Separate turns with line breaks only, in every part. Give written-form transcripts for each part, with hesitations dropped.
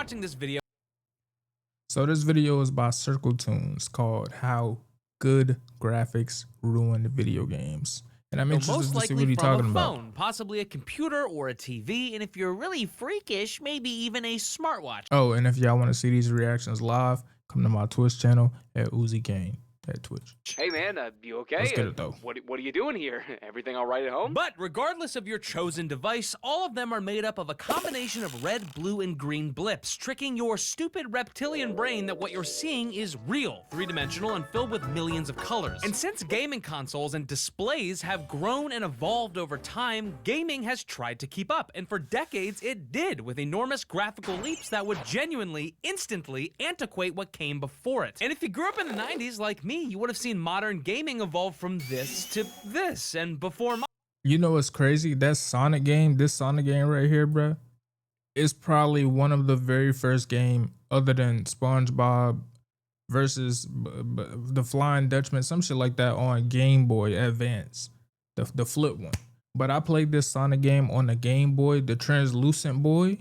watching this video.
So this video is by Circle Tunes called How Good Graphics Ruin Video Games. And I'm interested
Most
to see what
likely
he's
from
talking
a
about.
phone, possibly a computer or a TV, and if you're really freakish, maybe even a smartwatch.
Oh, and if y'all want to see these reactions live, come to my Twitch channel at Uziii Cain at Twitch.
Hey man, you okay?
Let's get it though.
What are you doing here? Everything all right at home?
But regardless of your chosen device, all of them are made up of a combination of red, blue, and green blips, tricking your stupid reptilian brain that what you're seeing is real, three-dimensional, and filled with millions of colors. And since gaming consoles and displays have grown and evolved over time, gaming has tried to keep up, and for decades it did, with enormous graphical leaps that would genuinely, instantly antiquate what came before it. And if you grew up in the 90s like me, you would have seen modern gaming evolve from this to this, and before
You know what's crazy? That Sonic game, this Sonic game right here, bruh, is probably one of the very first game other than SpongeBob versus the Flying Dutchman, some shit like that on Game Boy Advance, the flip one. But I played this Sonic game on the Game Boy, the translucent boy,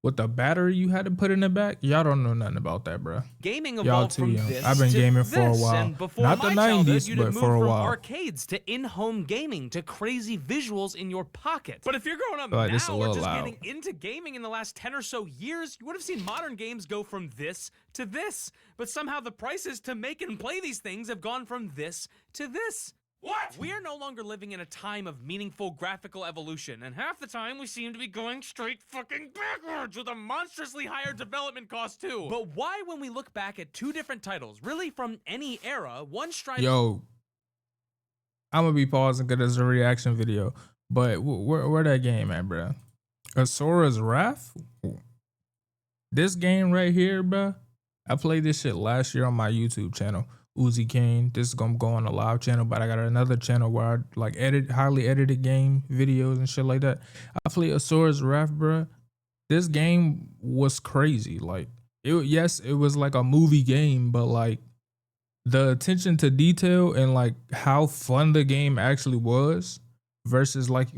with the battery you had to put in the back. Y'all don't know nothing about that, bro.
Gaming
Y'all
evolved
too
from
young.
this
I've been
to
gaming for a
this,
while.
and before
Not
my
the
childhood,
90s,
you'd
but
have moved
for a
from
while.
arcades to in-home gaming to crazy visuals in your pocket. But if you're growing up
Like, this a
now or
little
just
loud.
getting into gaming in the last 10 or so years, you would have seen modern games go from this to this. But somehow the prices to make and play these things have gone from this to this. What? We are no longer living in a time of meaningful graphical evolution, and half the time we seem to be going straight fucking backwards with a monstrously higher development cost too. But why, when we look back at two different titles, really from any era, one striving—
Yo, I'm gonna be pausing because it's a reaction video. But where that game at, bro? Asura's Wrath? This game right here, bro. I played this shit last year on my YouTube channel, Uziii Cain. This is gonna go on a live channel, but I got another channel where I like edit highly edited game videos and shit like that. I played Asura's Wrath, bro. This game was crazy. Like, yes, it was like a movie game, but like the attention to detail and like how fun the game actually was versus like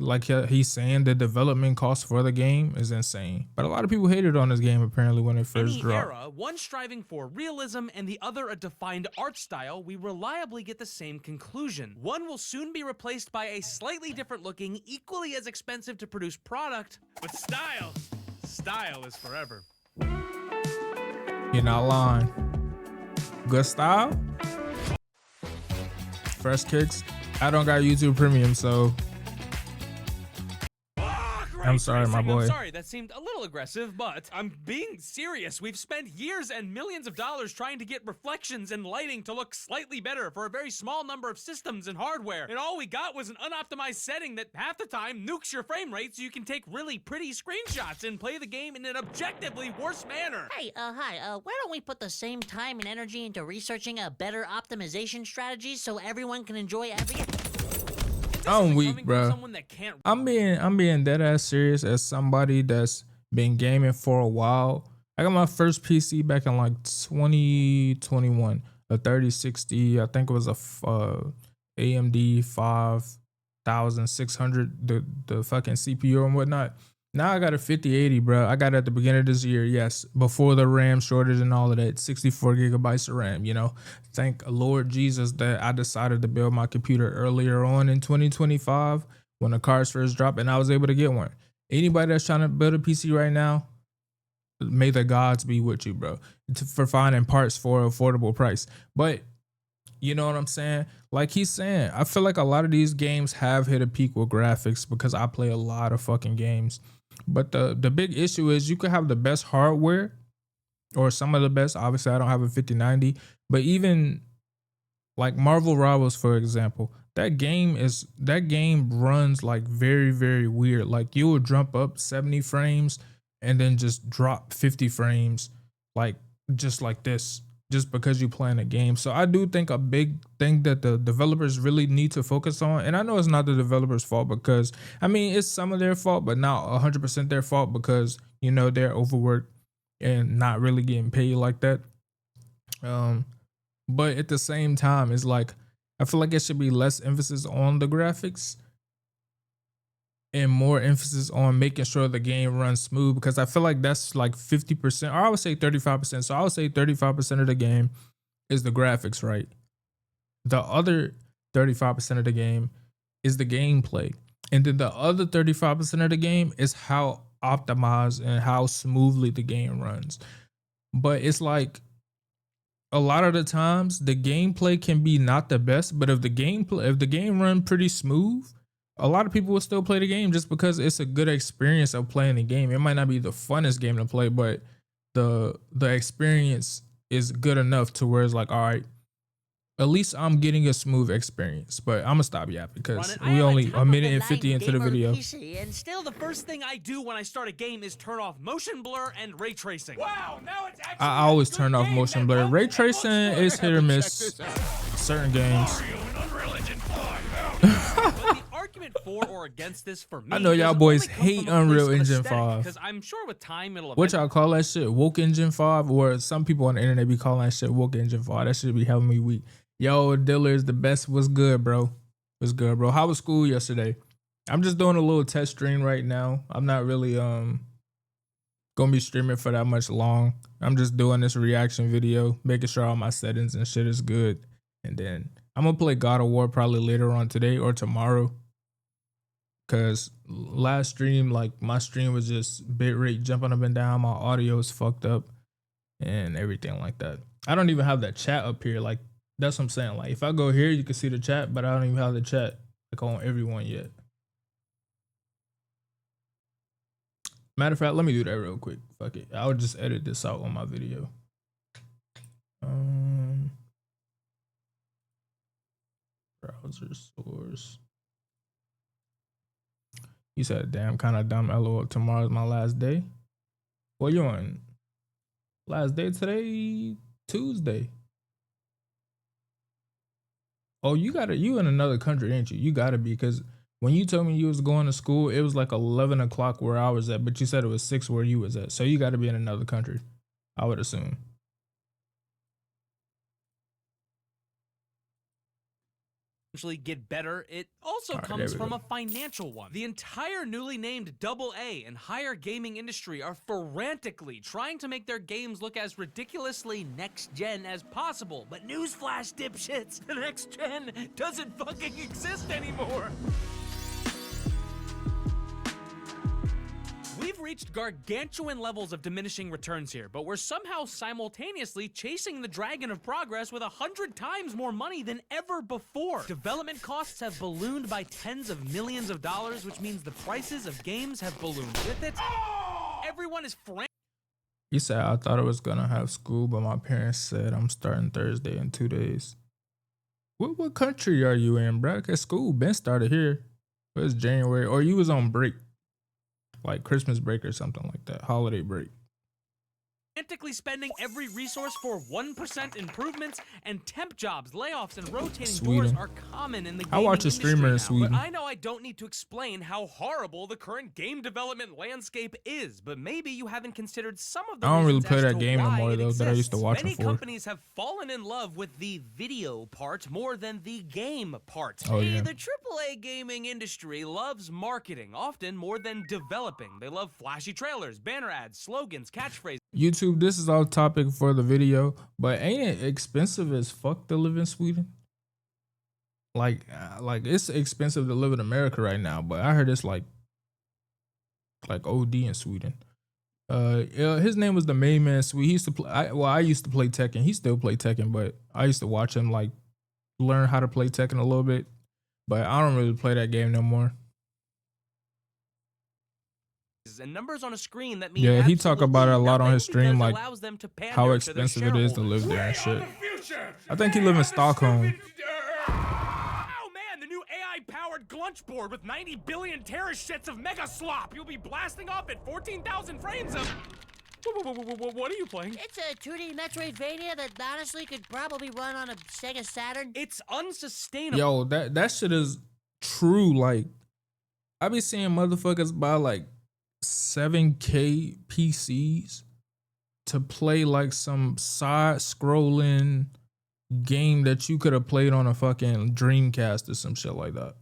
he's saying the development cost for the game is insane. But a lot of people hated on this game apparently when it first
any
dropped.
era, one striving for realism and the other a defined art style, we reliably get the same conclusion. One will soon be replaced by a slightly different looking, equally as expensive to produce product, but style is forever.
You're not lying. Good style? Fresh kicks? I don't got YouTube Premium, so I'm sorry, my boy.
I'm sorry, that seemed a little aggressive, but I'm being serious. We've spent years and millions of dollars trying to get reflections and lighting to look slightly better for a very small number of systems and hardware, and all we got was an unoptimized setting that half the time nukes your frame rate so you can take really pretty screenshots and play the game in an objectively worse manner.
Hey, hi, why don't we put the same time and energy into researching a better optimization strategy so everyone can enjoy every—
I'm weak, bro. I'm being dead ass serious as somebody that's been gaming for a while. I got my first PC back in like 2021, a 3060. I think it was a AMD 5600, the fucking CPU and whatnot. Now I got a 5080, bro. I got it at the beginning of this year, yes, before the RAM shortage and all of that, 64 gigabytes of RAM, you know. Thank Lord Jesus that I decided to build my computer earlier on in 2025 when the cars first dropped and I was able to get one. Anybody that's trying to build a PC right now, may the gods be with you, bro, for finding parts for an affordable price. But you know what I'm saying? Like he's saying, I feel like a lot of these games have hit a peak with graphics because I play a lot of fucking games. But the big issue is you could have the best hardware or some of the best. Obviously, I don't have a 5090, but even like Marvel Rivals, for example, that game runs like very, very weird. Like you will jump up 70 frames and then just drop 50 frames, like just like this, just because you're playing a game. So I do think a big thing that the developers really need to focus on, and I know it's not the developers' fault because, I mean, it's some of their fault, but not 100% their fault because, you know, they're overworked and not really getting paid like that. But at the same time, it's like, I feel like it should be less emphasis on the graphics and more emphasis on making sure the game runs smooth, because I feel like that's like 50%, or I would say 35%. So I would say 35% of the game is the graphics, right? The other 35% of the game is the gameplay. And then the other 35% of the game is how optimized and how smoothly the game runs. But it's like a lot of the times the gameplay can be not the best, but if the game run pretty smooth, a lot of people will still play the game just because it's a good experience of playing the game. It might not be the funnest game to play, but the experience is good enough to where it's like, all right, at least I'm getting a smooth experience. But I'm gonna stop yapping because we only a minute and 50 into the video.
And still
The first thing I do when I start a game is turn off motion blur and ray tracing.
Wow, now it's actually
I always turn off motion blur. Ray tracing is hit or miss. Certain games.
But the argument for or against this for me,
I know y'all
doesn't
boys
only come
hate
from a place
Unreal
of
Engine
aesthetic,
5.
because I'm sure with time it'll
What y'all call that shit? Woke Engine 5? Or some people on the internet be calling that shit Woke Engine 5. That shit be having me weak. Yo, Diller is the best. What's good, bro? What's good, bro? How was school yesterday? I'm just doing a little test stream right now. I'm not really gonna be streaming for that much long. I'm just doing this reaction video, making sure all my settings and shit is good. And then I'm gonna play God of War probably later on today or tomorrow. Cause last stream, like my stream was just bitrate jumping up and down. My audio is fucked up and everything like that. I don't even have that chat up here. Like, that's what I'm saying. Like, if I go here, you can see the chat, but I don't even have the chat like on everyone yet. Matter of fact, let me do that real quick. Fuck it. I'll just edit this out on my video. Browser source. He said, damn, kind of dumb. LOL. Tomorrow's my last day. What you on? Last day today? Tuesday. Oh, you in another country, ain't you? You gotta be, because when you told me you was going to school, it was like 11 o'clock where I was at, but you said it was 6 where you was at. So you gotta be in another country, I would assume.
Get better, it also comes from a financial one. The entire newly named AA and higher gaming industry are frantically trying to make their games look as ridiculously next-gen as possible. But newsflash, dipshits, the next gen doesn't fucking exist anymore. We've reached gargantuan levels of diminishing returns here, but we're somehow simultaneously chasing the dragon of progress with 100 times more money than ever before. Development costs have ballooned by tens of millions of dollars, which means the prices of games have ballooned with it. Everyone is
He said, I thought I was gonna have school, but my parents said I'm starting Thursday in 2 days. What country are you in, bro? Cause school been started here. It was January, or you was on break. Like Christmas break or something like that. Holiday break.
frantically spending every resource for 1% improvements, and temp jobs, layoffs, and rotating doors are common in the gaming
I watch a streamer in Sweden.
But I know I don't need to explain how horrible the current game development landscape is, but maybe you haven't considered some of the
I don't really
reasons
play
as
that
to
game no
why
more
it
though that I used to
exists.
watch
Many
before.
companies have fallen in love with the video part more than the game part.
Oh, yeah.
The AAA gaming industry loves marketing, often more than developing. They love flashy trailers, banner ads, slogans, catchphrases.
YouTube, this is off topic for the video, but ain't it expensive as fuck to live in Sweden? Like it's expensive to live in America right now, but I heard it's like OD in Sweden. His name was the main man. He used to play. I used to play Tekken. He still play Tekken, but I used to watch him like learn how to play Tekken a little bit. But I don't really play that game no more.
And numbers on a screen that mean
yeah, he talk about it a lot on his stream, like how expensive it is to live there and shit. I think he live in Stockholm.
Oh man, the new AI-powered glunch board with 90 billion terashits of mega slop. You'll be blasting off at 14,000 frames of. What are you playing?
It's a 2D Metroidvania that honestly could probably run on a Sega Saturn.
It's unsustainable.
Yo, that shit is true. Like, I be seeing motherfuckers buy like 7K PCs to play like some side-scrolling game that you could have played on a fucking Dreamcast or some shit like that.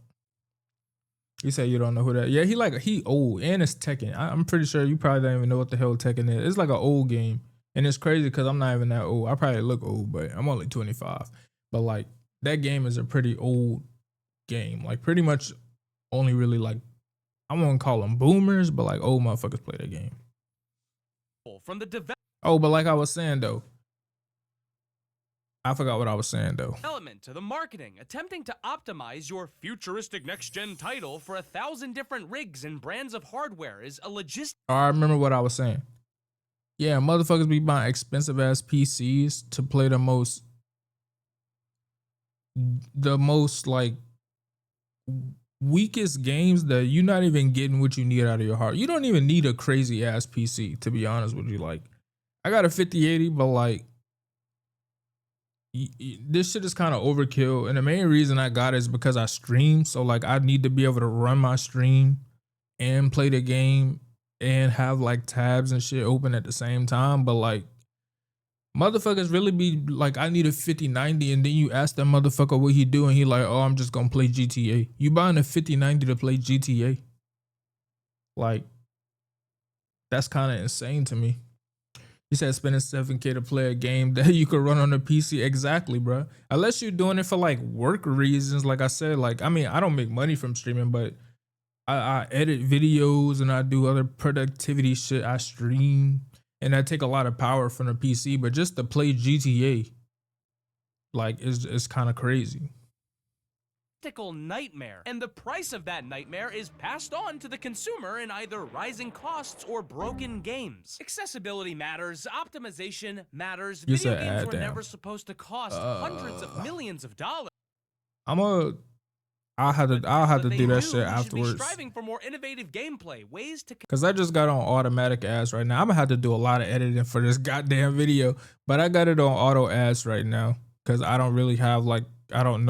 You say you don't know who that? Yeah, he old and it's Tekken. I'm pretty sure you probably don't even know what the hell Tekken is. It's like an old game, and it's crazy because I'm not even that old. I probably look old, but I'm only 25. But like that game is a pretty old game. Like pretty much only really like I won't call them boomers, but like old motherfuckers play that game.
From the
Oh, but like I was saying though, I forgot what I was saying though.
development to the marketing, attempting to optimize your futuristic next-gen title for 1,000 different rigs and brands of hardware is a logistic.
Oh, I remember what I was saying. Yeah, motherfuckers be buying expensive ass PCs to play the most like weakest games that you're not even getting what you need out of your heart. You don't even need a crazy ass PC, to be honest with you. Like, I got a 5080, but like, this shit is kind of overkill. And the main reason I got it is because I stream. So like, I need to be able to run my stream and play the game and have like tabs and shit open at the same time. But like, motherfuckers really be like, I need a 5090, and then you ask that motherfucker what he doing, he like, oh, I'm just gonna play GTA. You buying a 5090 to play GTA? Like, that's kind of insane to me. He said spending $7K to play a game that you could run on a PC. Exactly, bro. Unless you're doing it for like work reasons. Like I said, like, I mean, I don't make money from streaming, but I edit videos and I do other productivity shit. I stream. And I take a lot of power from the PC, but just to play GTA, like, it's kind of crazy.
Nightmare, and the price of that nightmare is passed on to the consumer in either rising costs or broken games. Accessibility matters, optimization matters.
You
Video
said
games
ad,
were
damn.
never supposed to cost hundreds of millions of dollars.
I'll have to do that shit afterwards.
Be striving for more innovative gameplay, ways to.
Cause I just got on automatic ads right now. I'm gonna have to do a lot of editing for this goddamn video, but I got it on auto ads right now. Cause I don't really have like, I don't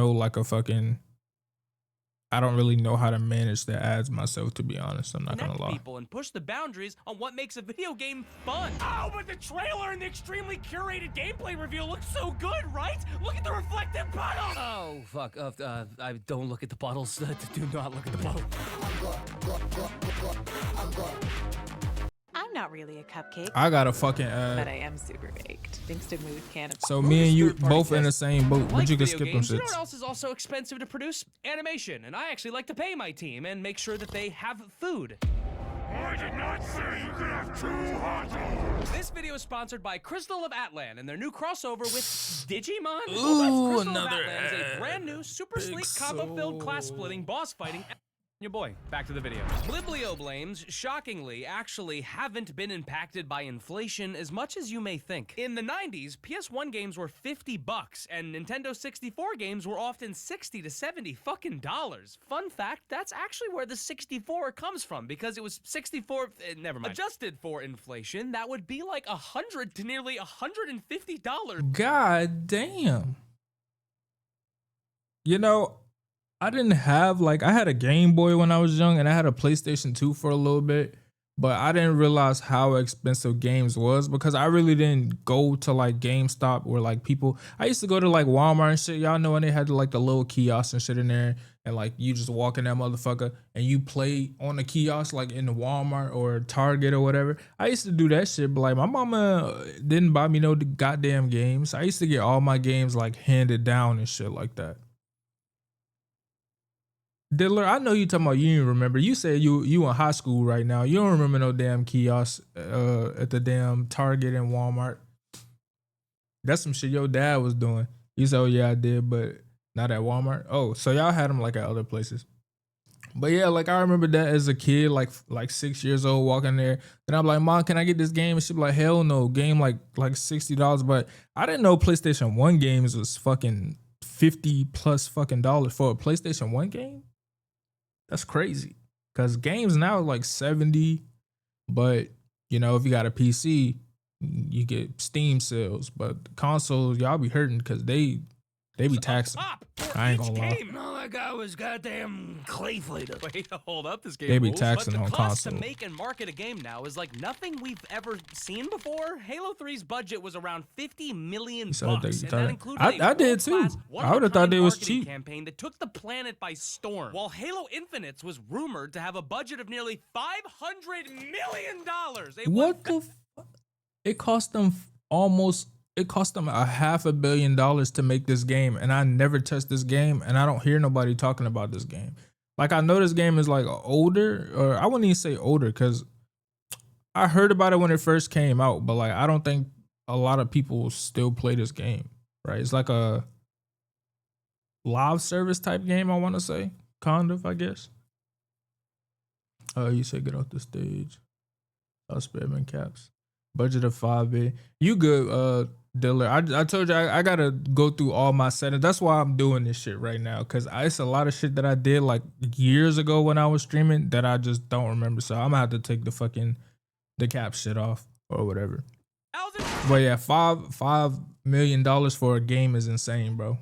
really know how to manage the ads myself, to be honest. I'm not gonna lie.
People and push the boundaries on what makes a video game fun. Oh, but the trailer and the extremely curated gameplay reveal looks so good, right? Look at the reflective puddle.
Oh, fuck. I don't look at the bottles. Do not look at the bottle.
I'm not really a cupcake,
I got a fucking ad.
but I am super baked. Thanks to Mood Can.
So me and you both in the same boat, but
Like
you can
video
skip them
games, you know
shits.
what else is also expensive to produce? Animation, and I actually like to pay my team and make sure that they have food.
I did not say you could have 2 hot dogs.
This video is sponsored by Crystal of Atlan and their new crossover with Digimon.
Ooh,
Crystal
another
of Atlan is a
ad.
brand new, super sleek, combo-filled, class-splitting, boss-fighting. Your boy, back to the video. Biblioblames, shockingly, actually haven't been impacted by inflation as much as you may think. In the 90s, PS1 games were $50, and Nintendo 64 games were often $60 to $70 fucking dollars. Fun fact, that's actually where the 64 comes from, because it was 64, never mind. Adjusted for inflation, that would be like $100 to nearly $150.
God damn. You know, I didn't have like, I had a Game Boy when I was young and I had a PlayStation 2 for a little bit, but I didn't realize how expensive games was because I really didn't go to like GameStop or like people. I used to go to like Walmart and shit. Y'all know when they had like the little kiosks and shit in there, and like you just walk in that motherfucker and you play on the kiosk like in the Walmart or Target or whatever. I used to do that shit, but like my mama didn't buy me no goddamn games. I used to get all my games like handed down and shit like that. Diddler, I know you talking about you didn't remember. You said you in high school right now. You don't remember no damn kiosk at the damn Target and Walmart. That's some shit your dad was doing. You said, oh yeah, I did, but not at Walmart. Oh, so y'all had them like at other places. But yeah, like I remember that as a kid, like 6 years old, walking there. Then I'm like, Mom, can I get this game? And she'd be like, hell no, game like $60. But I didn't know PlayStation 1 games was fucking $50 plus fucking dollars for a PlayStation 1 game. That's crazy. Cause games now are like 70, but you know, if you got a PC, you get Steam sales. But consoles, y'all be hurting because they be taxing. I ain't gonna lie.
No,
that guy was goddamn clay fighter.
Wait, hold up, this game
They be
rules.
taxing
But
on
the cost
console.
to make and market a game now is like nothing we've ever seen before. Halo 3's budget was around 50 million
said
bucks,
that
and
you
that
thought-
included
I
a
did too.
world-class,
I would've thought they was
one-of-a-kind
cheap.
campaign that took the planet by storm. While Halo Infinite's was rumored to have a budget of nearly $500 million.
What the? It cost them almost. It cost them $500 million to make this game, and I never touched this game, and I don't hear nobody talking about this game. Like, I know this game is like older, or I wouldn't even say older, because I heard about it when it first came out, but like I don't think a lot of people still play this game. Right? It's like a live service type game. I want to say, kind of, I guess. You said get off the stage. Spareman caps. Budget of $5 billion. You good, Diller. I told you I gotta go through all my settings. That's why I'm doing this shit right now. Cause it's a lot of shit that I did like years ago when I was streaming that I just don't remember. So I'm gonna have to take the cap shit off or whatever. But yeah, $5 million for a game is insane, bro.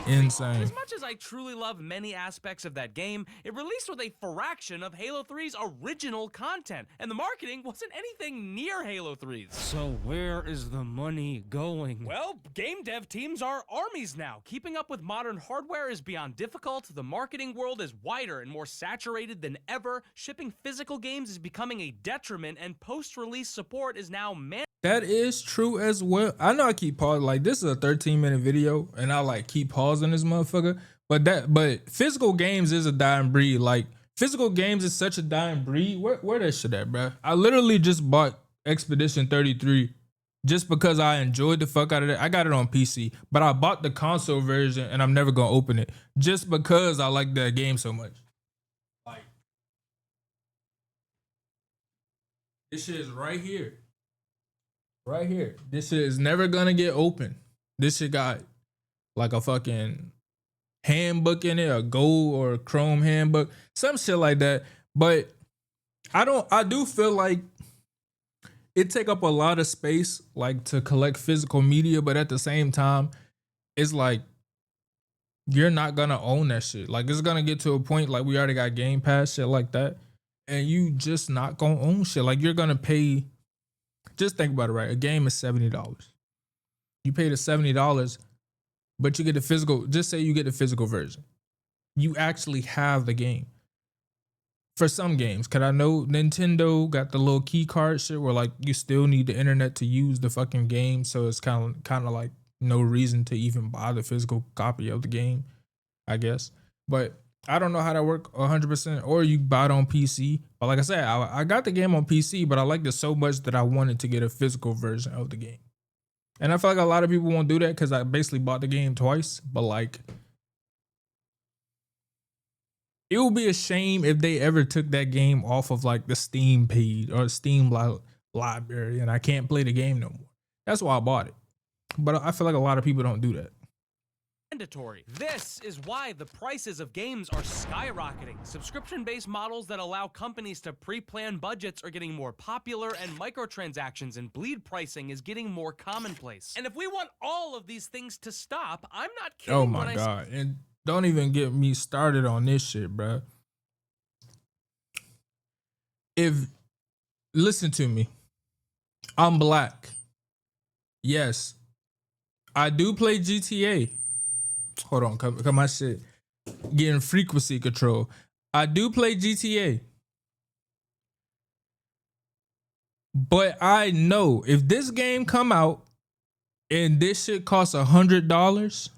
Insane.
As much as I truly love many aspects of that game, it released with a fraction of Halo 3's original content, and the marketing wasn't anything near Halo 3's.
So where is the money going?
Well, game dev teams are armies now. Keeping up with modern hardware is beyond difficult. The marketing world is wider and more saturated than ever. Shipping physical games is becoming a detriment, and post-release support is now
That is true as well. I know I keep pausing. Like, this is a 13-minute video, and I like keep pausing this motherfucker. But physical games is a dying breed. Like, physical games is such a dying breed. Where that shit at, bro? I literally just bought Expedition 33 just because I enjoyed the fuck out of it. I got it on PC, but I bought the console version, and I'm never gonna open it just because I like that game so much. Like, this shit is right here. Right here. This shit is never gonna get open. This shit got like a fucking handbook in it, a gold or a chrome handbook, some shit like that. But I do feel like it take up a lot of space, like to collect physical media, but at the same time, it's like you're not gonna own that shit. Like, it's gonna get to a point like we already got Game Pass, shit like that, and you just not gonna own shit. Like, you're gonna pay. Just think about it, right? A game is $70. You pay the $70, but you get the physical. Just say you get the physical version. You actually have the game. For some games, cause I know Nintendo got the little key card shit where like you still need the internet to use the fucking game, so it's kind of like no reason to even buy the physical copy of the game, I guess. But I don't know how that work 100%, or you buy it on PC. But like I said, I got the game on PC, but I liked it so much that I wanted to get a physical version of the game. And I feel like a lot of people won't do that because I basically bought the game twice. But like, it would be a shame if they ever took that game off of like the Steam page or Steam library and I can't play the game no more. That's why I bought it. But I feel like a lot of people don't do that.
Mandatory. This is why the prices of games are skyrocketing. Subscription-based models that allow companies to pre-plan budgets are getting more popular, and microtransactions and bleed pricing is getting more commonplace. And if we want all of these things to stop, I'm not kidding.
Oh my God. And don't even get me started on this shit, bro. Listen to me. I'm black. Yes. I do play GTA. Hold on, come my shit. Getting frequency control. I do play GTA. But I know if this game come out and this shit costs $100,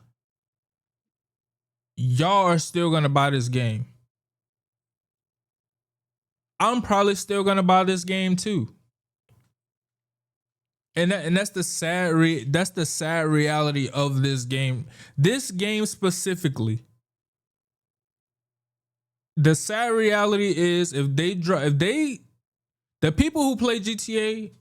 y'all are still gonna buy this game. I'm probably still gonna buy this game too. And that's the sad reality of this game. This game specifically. The sad reality is the people who play GTA,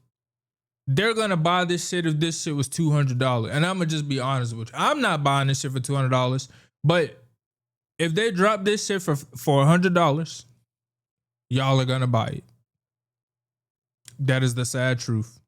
they're gonna buy this shit if this shit was $200. And I'm gonna just be honest with you. I'm not buying this shit for $200. But if they drop this shit for $100, y'all are gonna buy it. That is the sad truth.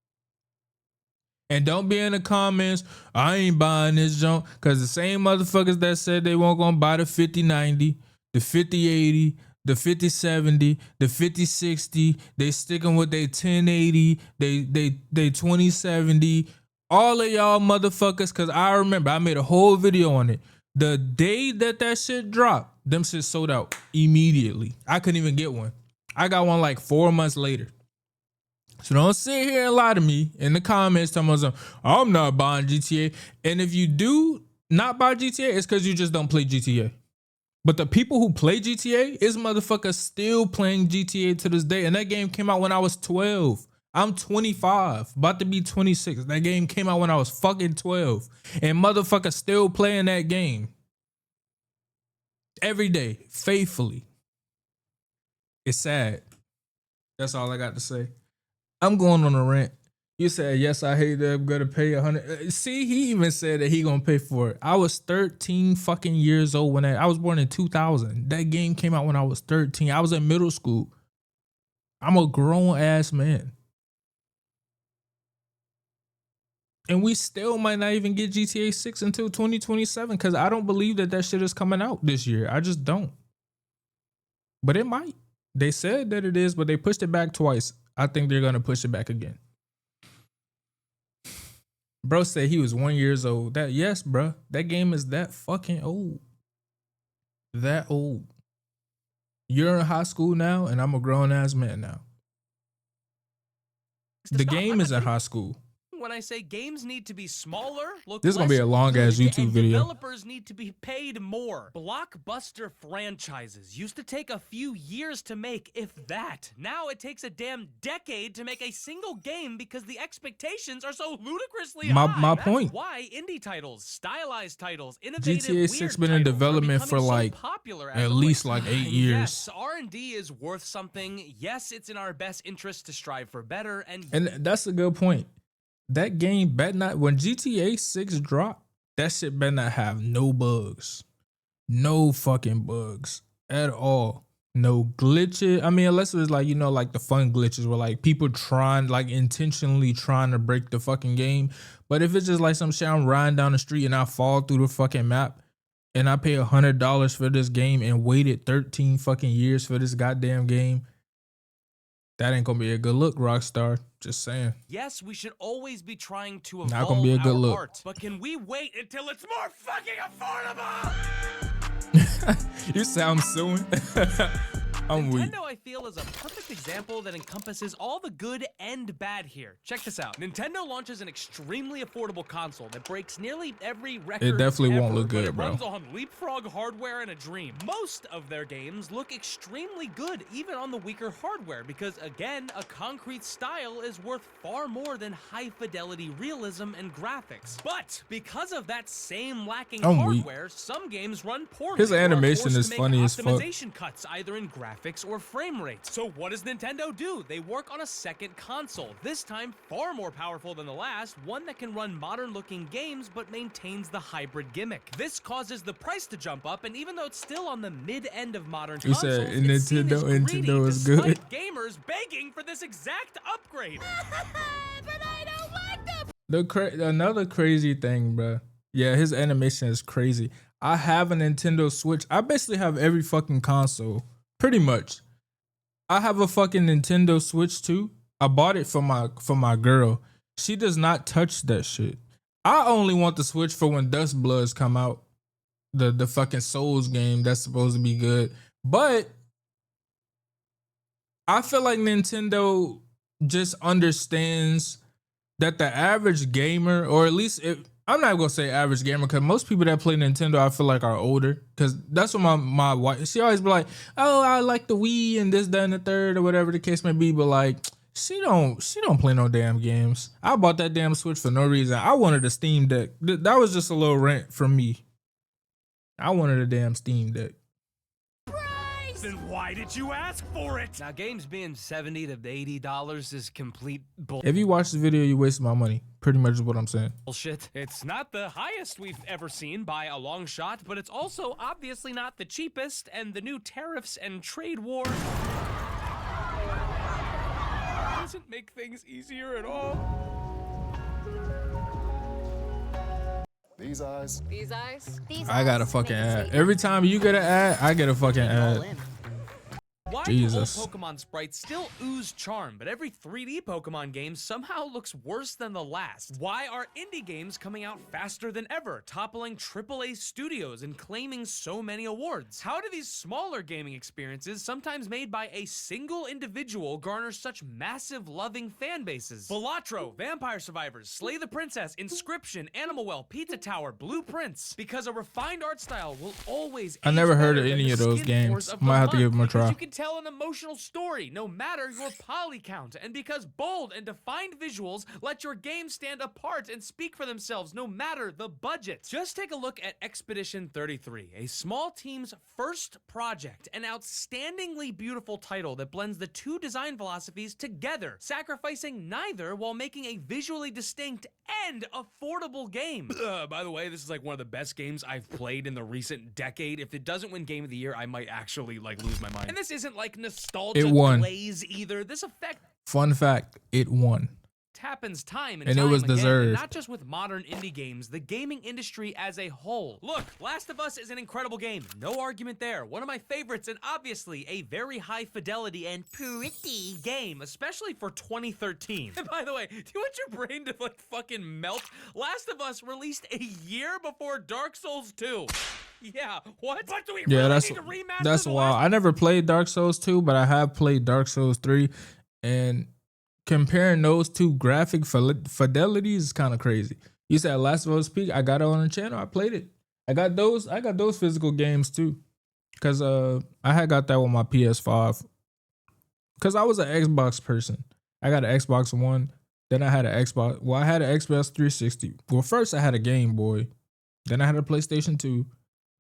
And don't be in the comments, I ain't buying this junk. Because the same motherfuckers that said they weren't going to buy the 5090, the 5080, the 5070, the 5060, they sticking with their 1080, they 2070. All of y'all motherfuckers, because I remember I made a whole video on it. The day that shit dropped, them shit sold out immediately. I couldn't even get one. I got one like 4 months later. So don't sit here and lie to me in the comments telling me I'm not buying GTA. And if you do not buy GTA, it's because you just don't play GTA. But the people who play GTA is motherfuckers still playing GTA to this day. And that game came out when I was 12. I'm 25, about to be 26. That game came out when I was fucking 12. And motherfuckers still playing that game. Every day, faithfully. It's sad. That's all I got to say. I'm going on a rant. You said, yes, I hate that I'm gonna pay $100. See, he even said that he gonna pay for it. I was 13 fucking years old when I was born in 2000. That game came out when I was 13. I was in middle school. I'm a grown ass man. And we still might not even get GTA 6 until 2027 because I don't believe that shit is coming out this year. I just don't. But it might. They said that it is, but they pushed it back twice. I think they're going to push it back again. Bro said he was 1 year old. Yes, bro. That game is that fucking old. That old. You're in high school now, and I'm a grown-ass man now. The game is in high school.
When I say games need to be smaller, look
This is gonna be a
less
long ass
good,
YouTube
and
video.
Developers need to be paid more. Blockbuster franchises used to take a few years to make, if that. Now it takes a damn decade to make a single game because the expectations are so ludicrously high.
My
That's
point.
why indie titles, stylized titles, innovative,
GTA 6
weird
been in
titles are
development for
becoming so
like
popular as
at
of
least
late.
like 8
And
years.
Yes, R&D is worth something. Yes, it's in our best interest to strive for better. And
that's a good point. That game better not, when GTA 6 drop, that shit better not have no bugs. No fucking bugs at all. No glitches. I mean, unless it was like, you know, like the fun glitches where like people trying, like intentionally trying to break the fucking game. But if it's just like some shit, I'm riding down the street and I fall through the fucking map and I pay $100 for this game and waited 13 fucking years for this goddamn game, that ain't gonna be a good look, Rockstar. Just saying.
yes, we should always be trying to evolve
Not gonna be a good
our
look.
art, but can we wait until it's more fucking affordable?
You sound suing. I'm weak.
Nintendo, I feel, is a perfect example that encompasses all the good and bad here. Check this out. Nintendo launches an extremely affordable console that breaks nearly every record.
It definitely won't
ever,
look
but
good,
it
bro.
runs on leapfrog hardware and a dream. Most of their games look extremely good, even on the weaker hardware, because again, a concrete style is worth far more than high-fidelity realism and graphics. But because of that same lacking
I'm weak.
hardware, some games run poorly.
His
or are
animation
forced
is
to make
funny as fuck.
optimization cuts either in graphics or frame rates. So what does Nintendo do? They work on a second console, this time far more powerful than the last, one that can run modern looking games but maintains the hybrid gimmick. This causes the price to jump up, and even though it's still on the mid-end of modern
You
consoles,
said
it's seen as
Nintendo
greedy
is
despite
good.
gamers begging for this exact upgrade.
Another crazy thing, bro. Yeah, his animation is crazy. I have a Nintendo Switch. I basically have every fucking console, pretty much. I have a fucking Nintendo Switch too. I bought it for my girl. She does not touch that shit. I only want the Switch for when Dust Bloods come out. The fucking Souls game that's supposed to be good. But I feel like Nintendo just understands that the average gamer, or at least I'm not gonna say average gamer, because most people that play Nintendo I feel like are older. Because that's what my wife, she always be like, oh, I like the Wii and this, that, and the third, or whatever the case may be. But like, she don't play no damn games. I bought that damn Switch for no reason. I wanted a Steam Deck. That was just a little rant from me. I wanted a damn Steam Deck.
Then why did you ask for it?
Now, games being $70 to $80 is complete
If you watch the video, you wasted my money. Pretty much is what I'm saying.
bullshit.
It's not the highest we've ever seen by a long shot, but it's also obviously not the cheapest, and the new tariffs and trade war doesn't make things easier at all.
These eyes.
These eyes?
I got a fucking ad. Every time you get an ad, I get a fucking
All
ad.
in.
Why
Jesus.
do old Pokemon sprites still ooze charm, but every 3D Pokemon game somehow looks worse than the last? Why are indie games coming out faster than ever, toppling AAA studios and claiming so many awards? How do these smaller gaming experiences, sometimes made by a single individual, garner such massive loving fan bases? Balatro, Vampire Survivors, Slay the Princess, Inscription, Animal Well, Pizza Tower, Blueprints. Because a refined art style will always
I
age
never heard
better
of
than
any
the
of those
skin
games.
pores of the
Might have to give
month,
them a
because
try.
you can tell an emotional story no matter your poly count, and because bold and defined visuals let your game stand apart and speak for themselves no matter the budget. Just take a look at Expedition 33, a small team's first project, an outstandingly beautiful title that blends the two design philosophies together, sacrificing neither while making a visually distinct and affordable game. By the way, this is like one of the best games I've played in the recent decade. If it doesn't win Game of the Year, I might actually like lose my mind. And this isn't like nostalgia
It won.
glaze either. This effect
Fun fact, it won.
happens time and
And it
time
was
again,
deserved.
and not just with modern indie games, the gaming industry as a whole. Look, Last of Us is an incredible game, no argument there. One of my favorites, and obviously a very high fidelity and pretty game, especially for 2013. And by the way, do you want your brain to like fucking melt? Last of Us released a year before Dark Souls 2. Yeah, what? What do we
Yeah,
really need to remaster
that's
the
wild.
last
I never played Dark Souls 2, but I have played Dark Souls 3, and comparing those two graphic fidelities is kind of crazy. You said Last of Us Peak, I got it on the channel, I played it. I got those physical games too. Cause I had got that with my PS5. Cause I was an Xbox person. I got an Xbox One, then I had an Xbox. Well, I had an Xbox 360. Well, first I had a Game Boy, then I had a PlayStation 2,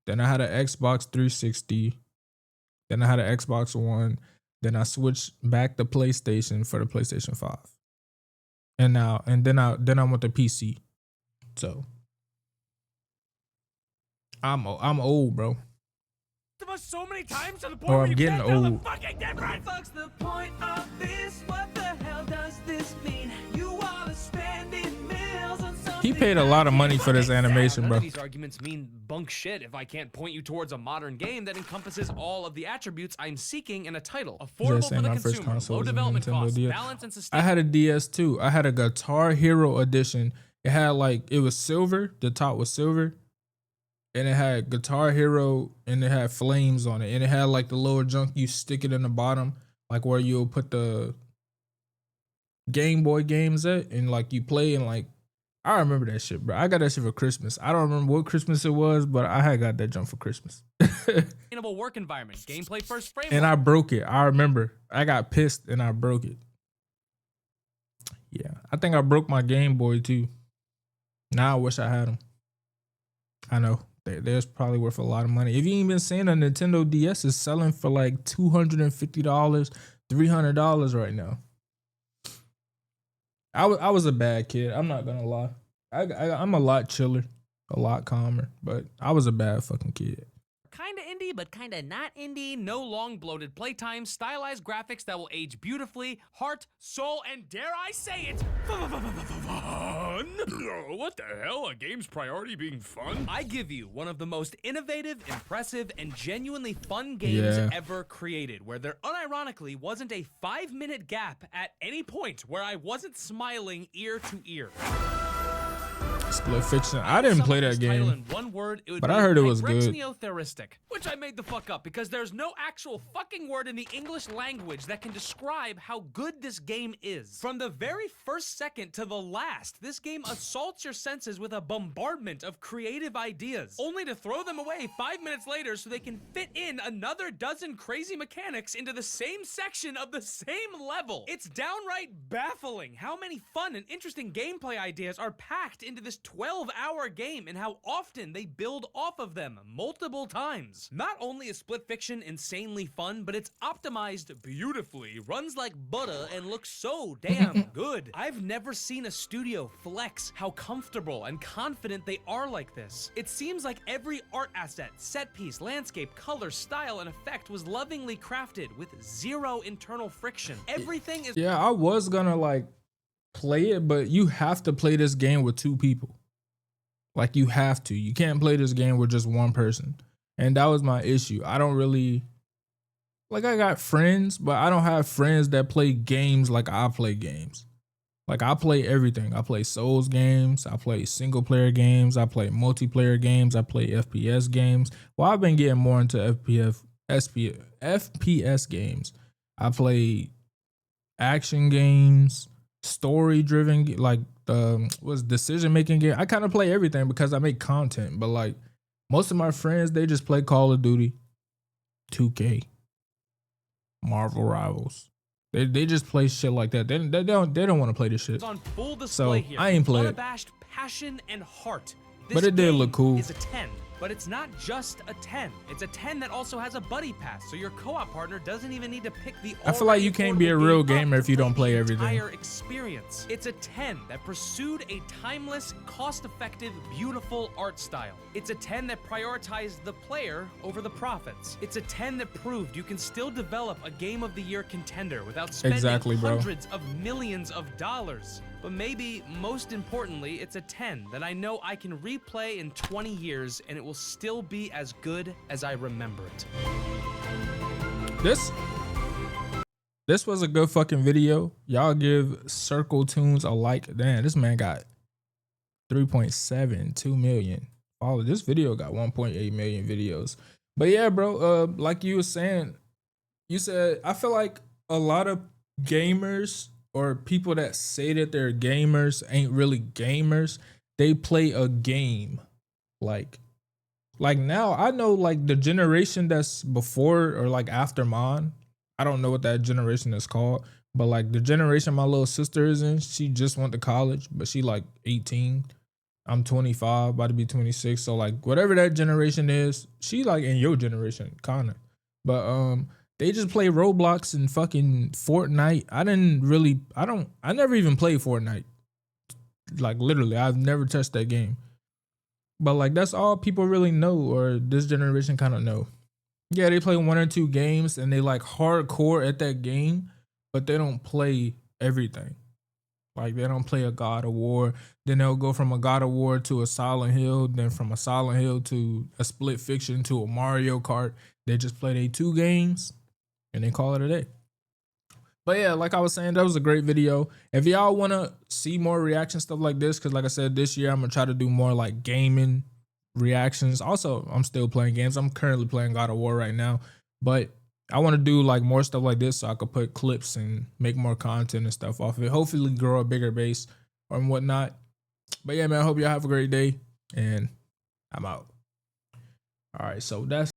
then I had an Xbox 360, then I had an Xbox One, then I switched back to PlayStation for the PlayStation 5. And then I went to PC. So I'm old, bro.
of us so many times to the point
Oh,
where
I'm
you
getting
can't tell the
old.
fucking difference.
Fuck's the point of this? What the hell does this mean? You all are spending millions on something.
He paid a lot of money for this animation,
None
bro.
of these arguments mean bunk shit if I can't point you towards a modern game that encompasses all of the attributes I'm seeking in a title. Affordable
Just
for
saying,
the
my first
consumer,
console
low
was a
development
Nintendo
costs,
DS.
balance and
I
sustain.
had a DS too. I had a Guitar Hero edition. It had like, it was silver. The top was silver. And it had Guitar Hero and it had flames on it. And it had like the lower junk, you stick it in the bottom, like where you'll put the Game Boy games at. And like you play and like, I remember that shit, bro. I got that shit for Christmas. I don't remember what Christmas it was, but I had got that junk for Christmas.
Sustainable work environment, gameplay first framework.
And I broke it. I remember. I got pissed and I broke it. Yeah. I think I broke my Game Boy too. Now I wish I had them. I know. They're probably worth a lot of money. If you ain't been seeing, a Nintendo DS is selling for like $250, $300 right now. I was a bad kid. I'm not gonna lie. I'm a lot chiller, a lot calmer, but I was a bad fucking kid.
Kinda indie, but kinda not indie. No long bloated playtime, stylized graphics that will age beautifully, heart, soul, and dare I say it,
Fun? What the hell? A game's priority being fun?
I give you one of the most innovative, impressive, and genuinely fun games
Yeah.
ever created, where there unironically wasn't a 5-minute gap at any point where I wasn't smiling ear to ear.
Split Fiction. I didn't play that
Title
game.
in one word, it would
but
be
I heard it was good.
Hybrexneotheristic, which I made the fuck up because there's no actual fucking word in the English language that can describe how good this game is. From the very first second to the last, this game assaults your senses with a bombardment of creative ideas, only to throw them away 5 minutes later so they can fit in another dozen crazy mechanics into the same section of the same level. It's downright baffling how many fun and interesting gameplay ideas are packed into this 12-hour game and how often they build off of them multiple times. Not only is Split Fiction insanely fun, but it's optimized beautifully, runs like butter, and looks so damn good. I've never seen a studio flex how comfortable and confident they are like this. It seems like every art asset, set piece, landscape, color, style, and effect was lovingly crafted with zero internal friction. Everything is
Yeah, I was gonna like play it, but you have to play this game with 2 people. Like you have to. You can't play this game with just one person. And that was my issue. I don't really like I got friends, but I don't have friends that play games like I play games. Like I play everything. I play Souls games, I play single player games, I play multiplayer games, I play FPS games. Well, I've been getting more into FPS games. I play action games, story driven, like was decision making game. I kind of play everything because I make content, but like most of my friends, they just play Call of Duty, 2K, Marvel Rivals. They just play shit like that. They don't want to play this shit.
It's on full display
So
here.
I ain't play it.
Unabashed passion and heart. This
But it did
game
look cool.
Is a 10, but it's not just a 10. It's a 10 that also has a buddy pass, so your co-op partner doesn't even need to pick the.
I feel like you can't be a real gamer if you don't play everything.
Entire experience. It's a 10 that pursued a timeless, cost-effective, beautiful art style. It's a 10 that prioritized the player over the profits. It's a 10 that proved you can still develop a Game of the Year contender without spending
Exactly, bro.
hundreds of millions of dollars. But maybe most importantly, it's a 10 that I know I can replay in 20 years and it will still be as good as I remember it.
This was a good fucking video. Y'all give Circle Tunes a like. Damn, this man got 3.72 million followers. This video got 1.8 million videos. But yeah, bro, like you were saying, you said, I feel like a lot of gamers or people that say that they're gamers ain't really gamers. They play a game. Like now, I know like the generation that's before or like after mine, I don't know what that generation is called, but like the generation my little sister is in, she just went to college, but she like 18. I'm 25, about to be 26. So like whatever that generation is, she like in your generation, kinda. But they just play Roblox and fucking Fortnite. I never even played Fortnite. Like literally, I've never touched that game. But like that's all people really know, or this generation kind of know. Yeah, they play 1 or 2 games and they like hardcore at that game, but they don't play everything. Like they don't play a God of War, then they'll go from a God of War to a Silent Hill, then from a Silent Hill to a Split Fiction to a Mario Kart. They just play they 2 games and they call it a day. But yeah, like I was saying, that was a great video. If y'all want to see more reaction stuff like this, because like I said, this year I'm going to try to do more like gaming reactions. Also, I'm still playing games. I'm currently playing God of War right now. But I want to do like more stuff like this so I could put clips and make more content and stuff off of it. Hopefully grow a bigger base or whatnot. But yeah, man, I hope y'all have a great day. And I'm out. All right, so that's